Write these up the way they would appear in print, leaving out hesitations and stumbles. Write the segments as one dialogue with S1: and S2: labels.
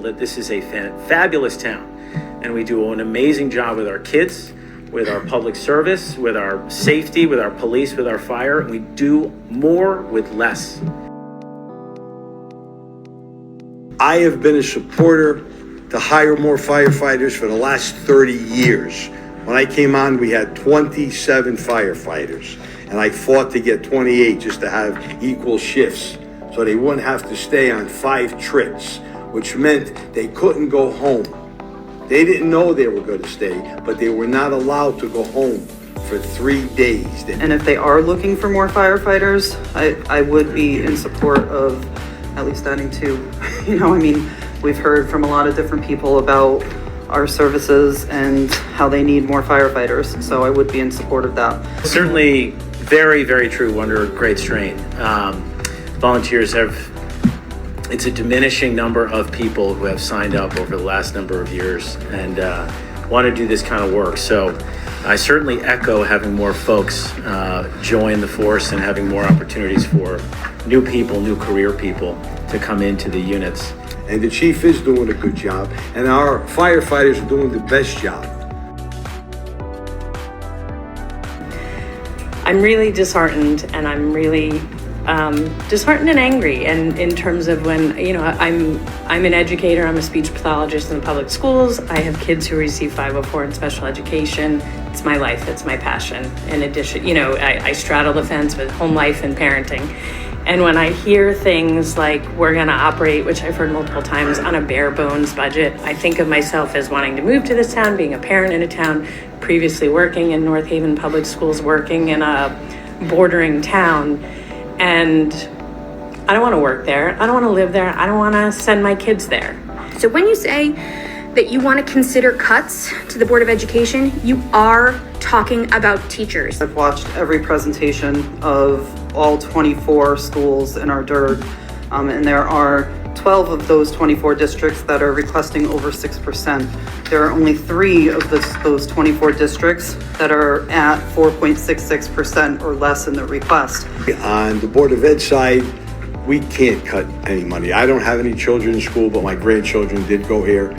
S1: that this is a fabulous town, and we do an amazing job with our kids, with our public service, with our safety, with our police, with our fire, and we do more with less.
S2: I have been a supporter to hire more firefighters for the last 30 years. When I came on, we had 27 firefighters, and I fought to get 28 just to have equal shifts, so they wouldn't have to stay on 5 trips, which meant they couldn't go home. They didn't know they were going to stay, but they were not allowed to go home for 3 days.
S3: And if they are looking for more firefighters, I would be in support of at least adding 2. We've heard from a lot of different people about our services and how they need more firefighters, so I would be in support of that.
S1: Certainly very, very true under great strain. Volunteers it's a diminishing number of people who have signed up over the last number of years and want to do this kind of work. So I certainly echo having more folks join the force and having more opportunities for new people, new career people to come into the units.
S2: And the chief is doing a good job, and our firefighters are doing the best job.
S4: I'm really disheartened, and I'm really disheartened and angry. And in terms of when, I'm an educator, I'm a speech pathologist in the public schools. I have kids who receive 504 in special education. It's my life, it's my passion. In addition, I straddle the fence with home life and parenting. And when I hear things like we're gonna operate, which I've heard multiple times, on a bare bones budget, I think of myself as wanting to move to this town, being a parent in a town, previously working in North Haven Public Schools, working in a bordering town. And I don't wanna work there, I don't wanna live there, I don't wanna send my kids there.
S5: So when you say that you want to consider cuts to the Board of Education, you are talking about teachers.
S3: I've watched every presentation of all 24 schools in our DIRG, and there are 12 of those 24 districts that are requesting over 6%. There are only 3 of those 24 districts that are at 4.66% or less in the request.
S2: On the Board of Ed side, we can't cut any money. I don't have any children in school, but my grandchildren did go here.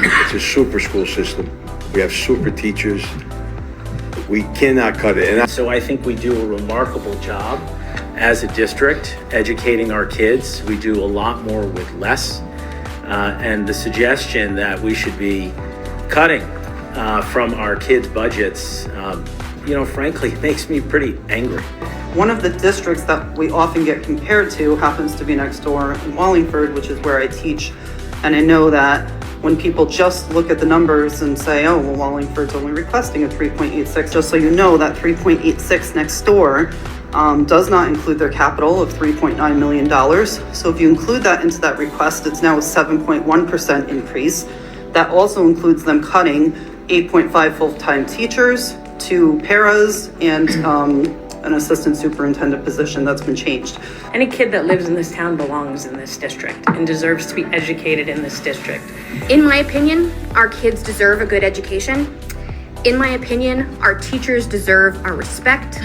S2: It's a super school system. We have super teachers. We cannot cut it. And
S1: So I think we do a remarkable job as a district educating our kids. We do a lot more with less. And the suggestion that we should be cutting from our kids' budgets, frankly, makes me pretty angry.
S3: One of the districts that we often get compared to happens to be next door in Wallingford, which is where I teach. And I know that when people just look at the numbers and say, oh, well, Wallingford's only requesting a 3.86, just so you know, that 3.86 next door does not include their capital of $3.9 million. So if you include that into that request, it's now a 7.1% increase. That also includes them cutting 8.5 full-time teachers, 2 paras, and an assistant superintendent position that's been changed.
S4: Any kid that lives in this town belongs in this district and deserves to be educated in this district.
S5: In my opinion, our kids deserve a good education. In my opinion, our teachers deserve our respect.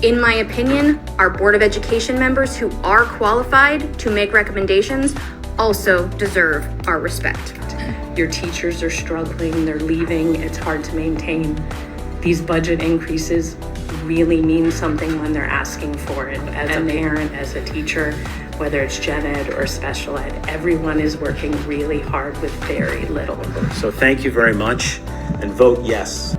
S5: In my opinion, our Board of Education members who are qualified to make recommendations also deserve our respect.
S4: Your teachers are struggling, they're leaving, it's hard to maintain. These budget increases really mean something when they're asking for it. As a parent, as a teacher, whether it's gen ed or special ed, everyone is working really hard with very little.
S1: So thank you very much, and vote yes.